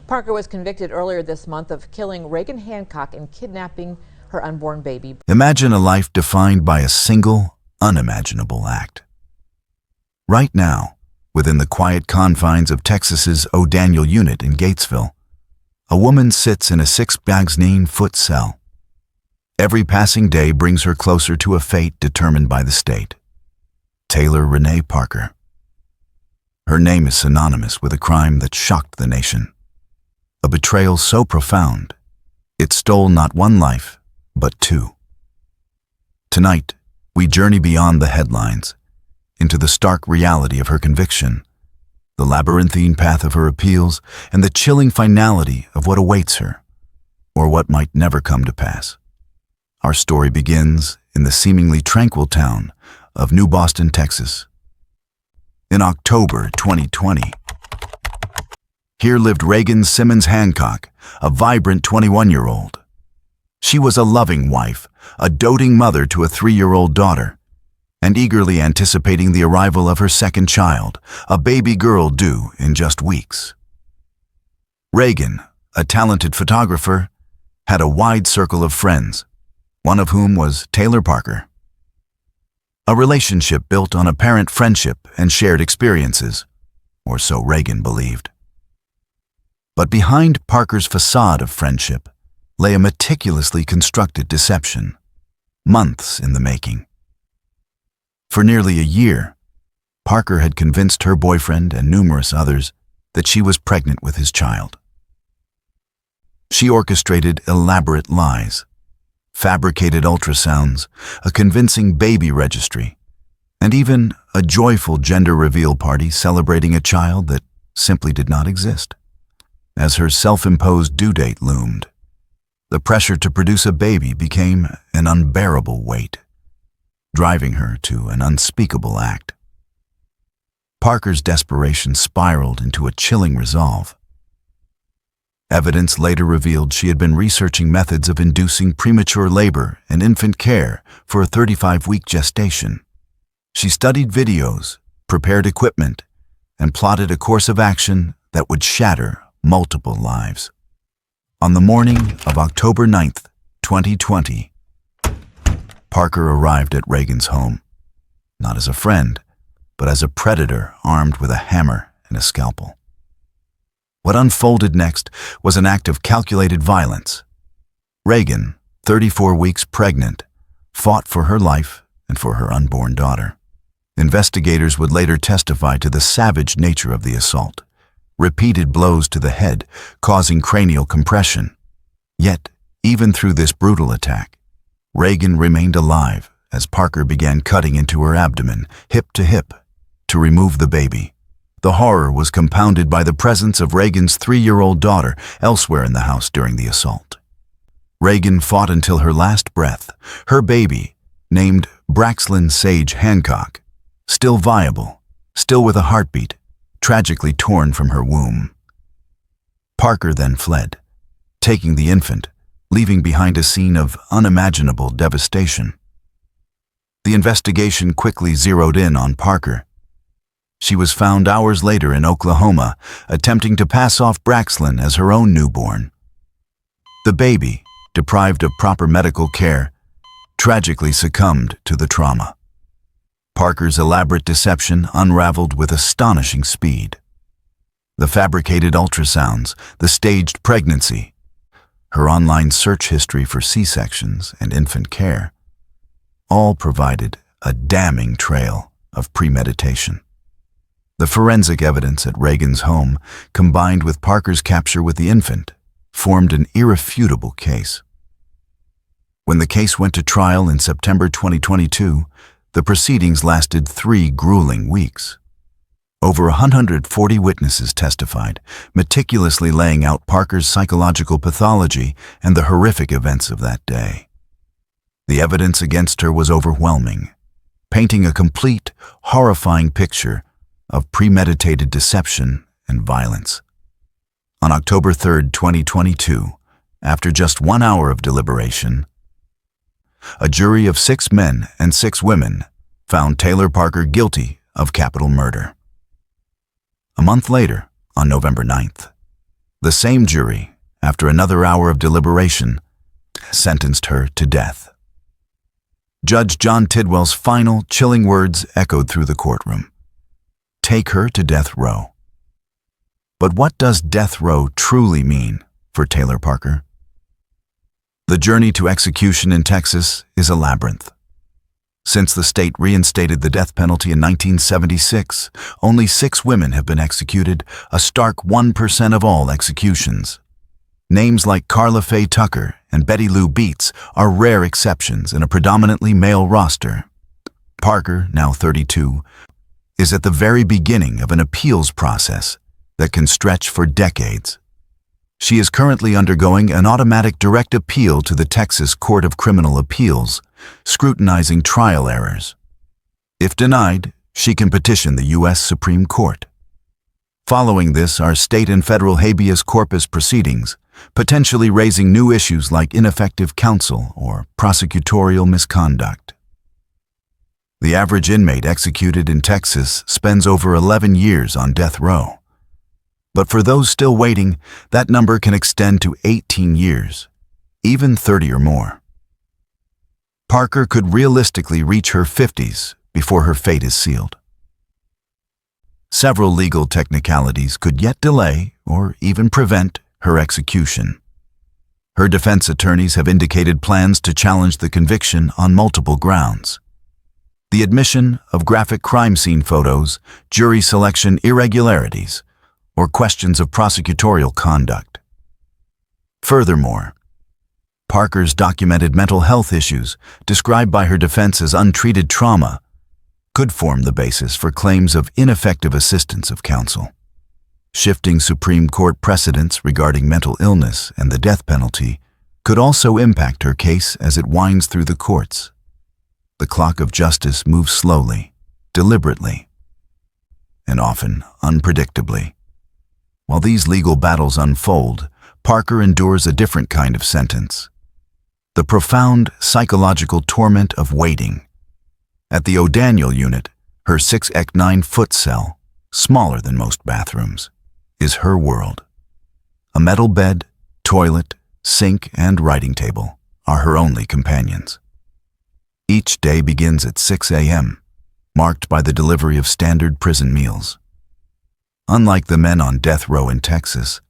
Parker was convicted earlier this month of killing Reagan Hancock and kidnapping her unborn baby. Imagine a life defined by a single, unimaginable act. Right now, within the quiet confines of Texas's O'Daniel unit in Gatesville, a woman sits in a 6-9-foot cell. Every passing day brings her closer to a fate determined by the state. Taylor Rene Parker. Her name is synonymous with a crime that shocked the nation. A betrayal so profound, it stole not one life, but two. Tonight, we journey beyond the headlines, into the stark reality of her conviction, the labyrinthine path of her appeals, and the chilling finality of what awaits her, or what might never come to pass. Our story begins in the seemingly tranquil town of New Boston, Texas. In October 2020, here lived Reagan Simmons-Hancock, a vibrant 21-year-old. She was a loving wife, a doting mother to a 3-year-old daughter, and eagerly anticipating the arrival of her second child, a baby girl due in just weeks. Reagan, a talented photographer, had a wide circle of friends, one of whom was Taylor Parker. A relationship built on apparent friendship and shared experiences, or so Reagan believed. But behind Parker's facade of friendship lay a meticulously constructed deception, months in the making. For nearly a year, Parker had convinced her boyfriend and numerous others that she was pregnant with his child. She orchestrated elaborate lies, fabricated ultrasounds, a convincing baby registry, and even a joyful gender reveal party celebrating a child that simply did not exist. As her self-imposed due date loomed, the pressure to produce a baby became an unbearable weight, driving her to an unspeakable act. Parker's desperation spiraled into a chilling resolve. Evidence later revealed she had been researching methods of inducing premature labor and infant care for a 35-week gestation. She studied videos, prepared equipment, and plotted a course of action that would shatter multiple lives. On the morning of October 9th, 2020, Parker arrived at Reagan's home, not as a friend, but as a predator armed with a hammer and a scalpel. What unfolded next was an act of calculated violence. Reagan, 34 weeks pregnant, fought for her life and for her unborn daughter. Investigators would later testify to the savage nature of the assault, repeated blows to the head causing cranial compression. Yet, even through this brutal attack, Reagan remained alive as Parker began cutting into her abdomen, hip to hip, to remove the baby. The horror was compounded by the presence of Reagan's 3-year-old daughter elsewhere in the house during the assault. Reagan fought until her last breath, her baby, named Braxlyn Sage Hancock, still viable, still with a heartbeat, tragically torn from her womb. Parker then fled, taking the infant, leaving behind a scene of unimaginable devastation. The investigation quickly zeroed in on Parker. She was found hours later in Oklahoma, attempting to pass off Braxlyn as her own newborn. The baby, deprived of proper medical care, tragically succumbed to the trauma. Parker's elaborate deception unraveled with astonishing speed. The fabricated ultrasounds, the staged pregnancy, her online search history for C-sections and infant care, all provided a damning trail of premeditation. The forensic evidence at Reagan's home, combined with Parker's capture with the infant, formed an irrefutable case. When the case went to trial in September 2022, the proceedings lasted 3 grueling weeks. Over 140 witnesses testified, meticulously laying out Parker's psychological pathology and the horrific events of that day. The evidence against her was overwhelming, painting a complete, horrifying picture of premeditated deception and violence. On October 3, 2022, after just 1 hour of deliberation, a jury of 6 men and 6 women found Taylor Parker guilty of capital murder. A month later, on November 9th, The same jury, after another hour of deliberation, sentenced her to death. Judge John Tidwell's final, chilling words echoed through the courtroom. Take her to death row. But what does death row truly mean for Taylor Parker? The journey to execution in Texas is a labyrinth. Since the state reinstated the death penalty in 1976, only 6 women have been executed, a stark 1% of all executions. Names like Carla Faye Tucker and Betty Lou Beets are rare exceptions in a predominantly male roster. Parker, now 32, is at the very beginning of an appeals process that can stretch for decades. She is currently undergoing an automatic direct appeal to the Texas Court of Criminal Appeals, scrutinizing trial errors. If denied, she can petition the U.S. Supreme Court. Following this are state and federal habeas corpus proceedings, potentially raising new issues like ineffective counsel or prosecutorial misconduct. The average inmate executed in Texas spends over 11 years on death row. But for those still waiting, that number can extend to 18 years, even 30 or more. Parker could realistically reach her 50s before her fate is sealed. Several legal technicalities could yet delay or even prevent her execution. Her defense attorneys have indicated plans to challenge the conviction on multiple grounds. The admission of graphic crime scene photos, jury selection irregularities, or questions of prosecutorial conduct. Furthermore, Parker's documented mental health issues, described by her defense as untreated trauma, could form the basis for claims of ineffective assistance of counsel. Shifting Supreme Court precedents regarding mental illness and the death penalty could also impact her case as it winds through the courts. The clock of justice moves slowly, deliberately, and often unpredictably. While these legal battles unfold, Parker endures a different kind of sentence: the profound psychological torment of waiting. At the O'Daniel unit, her 6x9-foot cell, smaller than most bathrooms, is her world. A metal bed, toilet, sink, and writing table are her only companions. Each day begins at 6 a.m., marked by the delivery of standard prison meals. Unlike the men on death row in Texas,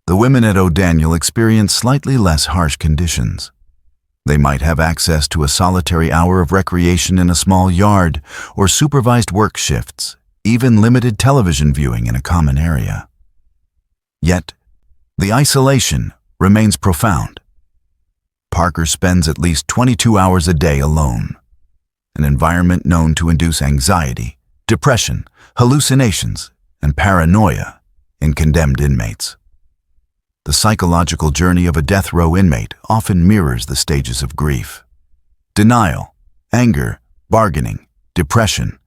the women at O'Daniel experience slightly less harsh conditions. They might have access to a solitary hour of recreation in a small yard or supervised work shifts, even limited television viewing in a common area. Yet, the isolation remains profound. Parker spends at least 22 hours a day alone, an environment known to induce anxiety, depression, hallucinations, and paranoia in condemned inmates. The psychological journey of a death row inmate often mirrors the stages of grief: denial, anger, bargaining, depression,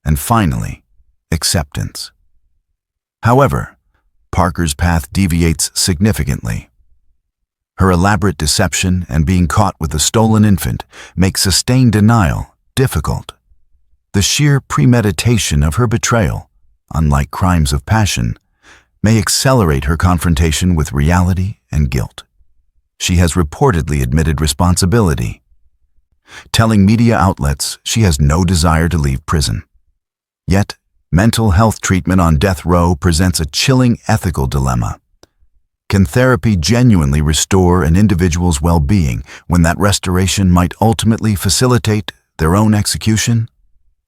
and finally, acceptance. However, Parker's path deviates significantly. Her elaborate deception and being caught with a stolen infant make sustained denial difficult. The sheer premeditation of her betrayal, unlike crimes of passion, may accelerate her confrontation with reality and guilt. She has reportedly admitted responsibility, telling media outlets she has no desire to leave prison. Yet, mental health treatment on death row presents a chilling ethical dilemma. Can therapy genuinely restore an individual's well-being when that restoration might ultimately facilitate their own execution?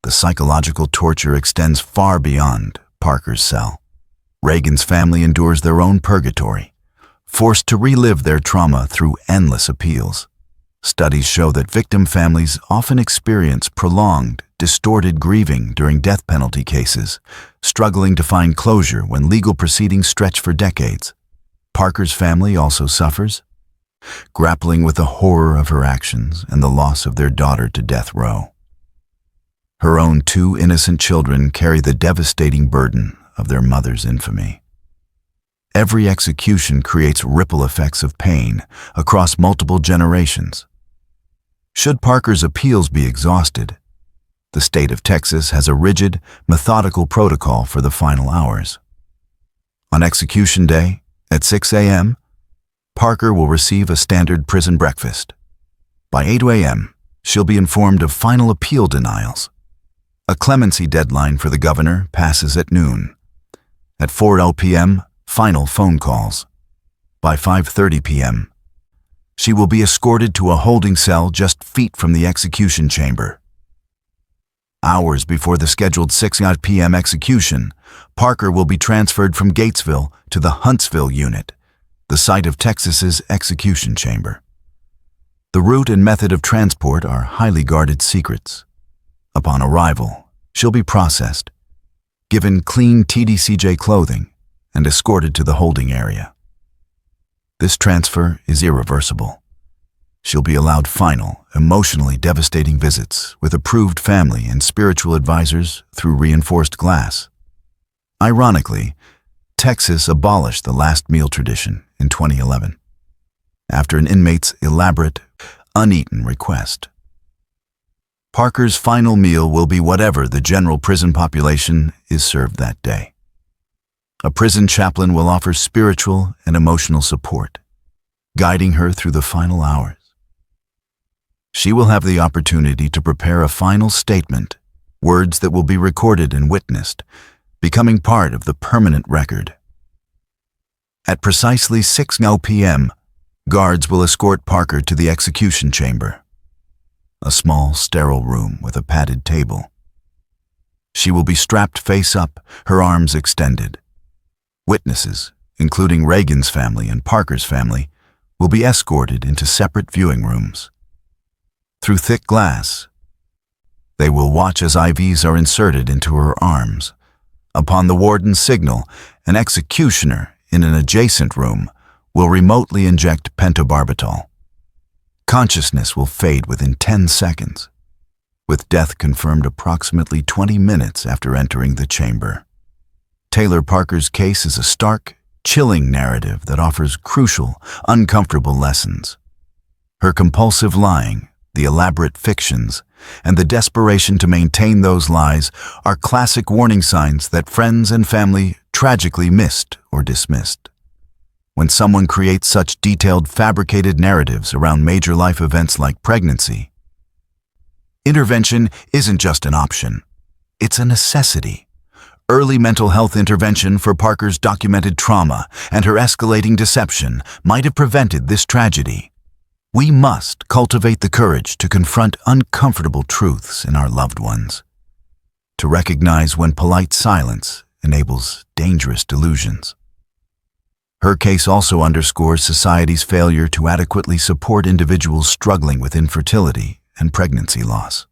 The psychological torture extends far beyond Parker's cell. Reagan's family endures their own purgatory, forced to relive their trauma through endless appeals. Studies show that victim families often experience prolonged, distorted grieving during death penalty cases, struggling to find closure when legal proceedings stretch for decades. Parker's family also suffers, grappling with the horror of her actions and the loss of their daughter to death row. Her own 2 innocent children carry the devastating burden of their mother's infamy. Every execution creates ripple effects of pain across multiple generations. Should Parker's appeals be exhausted, the state of Texas has a rigid, methodical protocol for the final hours. On execution day, At 6 a.m., Parker will receive a standard prison breakfast. By 8 a.m., she'll be informed of final appeal denials. A clemency deadline for the governor passes at noon. At 4 p.m., final phone calls. By 5:30 p.m., she will be escorted to a holding cell just feet from the execution chamber. Hours before the scheduled 6 p.m. execution, Parker will be transferred from Gatesville to the Huntsville unit, the site of Texas's execution chamber. The route and method of transport are highly guarded secrets. Upon arrival, she'll be processed, given clean TDCJ clothing, and escorted to the holding area. This transfer is irreversible. She'll be allowed final, emotionally devastating visits with approved family and spiritual advisors through reinforced glass. Ironically, Texas abolished the last meal tradition in 2011, after an inmate's elaborate, uneaten request. Parker's final meal will be whatever the general prison population is served that day. A prison chaplain will offer spiritual and emotional support, guiding her through the final hours. She will have the opportunity to prepare a final statement, words that will be recorded and witnessed, becoming part of the permanent record. At precisely 6 p.m., guards will escort Parker to the execution chamber, a small, sterile room with a padded table. She will be strapped face up, her arms extended. Witnesses, including Reagan's family and Parker's family, will be escorted into separate viewing rooms. Through thick glass, they will watch as IVs are inserted into her arms. Upon the warden's signal, an executioner in an adjacent room will remotely inject pentobarbital. Consciousness will fade within 10 seconds, with death confirmed approximately 20 minutes after entering the chamber. Taylor Parker's case is a stark, chilling narrative that offers crucial, uncomfortable lessons. Her compulsive lying, the elaborate fictions, and the desperation to maintain those lies are classic warning signs that friends and family tragically missed or dismissed. When someone creates such detailed, fabricated narratives around major life events like pregnancy, intervention isn't just an option, it's a necessity. Early mental health intervention for Parker's documented trauma and her escalating deception might have prevented this tragedy. We must cultivate the courage to confront uncomfortable truths in our loved ones, to recognize when polite silence enables dangerous delusions. Her case also underscores society's failure to adequately support individuals struggling with infertility and pregnancy loss.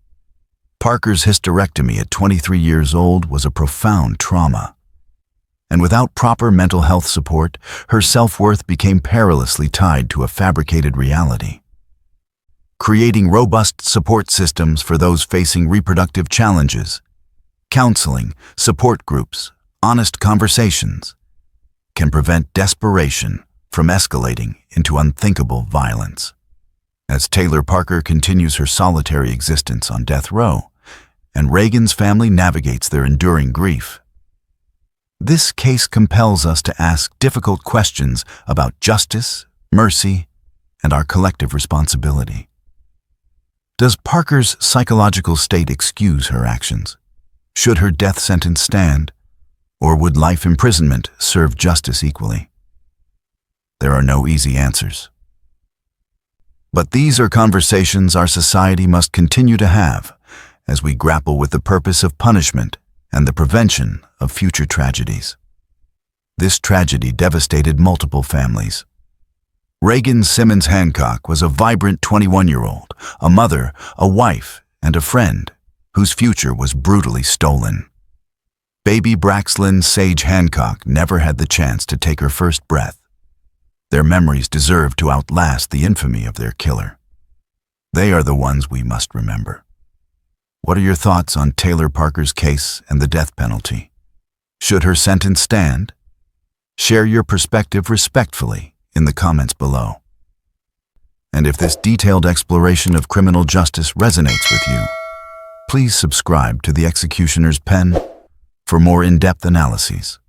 Parker's hysterectomy at 23 years old was a profound trauma, and without proper mental health support, her self-worth became perilously tied to a fabricated reality. Creating robust support systems for those facing reproductive challenges, counseling, support groups, honest conversations, can prevent desperation from escalating into unthinkable violence. As Taylor Parker continues her solitary existence on death row, and Reagan's family navigates their enduring grief, this case compels us to ask difficult questions about justice, mercy, and our collective responsibility. Does Parker's psychological state excuse her actions? Should her death sentence stand, or would life imprisonment serve justice equally? There are no easy answers. But these are conversations our society must continue to have as we grapple with the purpose of punishment and the prevention of future tragedies. This tragedy devastated multiple families. Reagan Simmons-Hancock was a vibrant 21-year-old, a mother, a wife, and a friend whose future was brutally stolen. Baby Braxlyn Sage Hancock never had the chance to take her first breath. Their memories deserve to outlast the infamy of their killer. They are the ones we must remember. What are your thoughts on Taylor Parker's case and the death penalty? Should her sentence stand? Share your perspective respectfully in the comments below. And if this detailed exploration of criminal justice resonates with you, please subscribe to The Executioner's Pen for more in-depth analyses.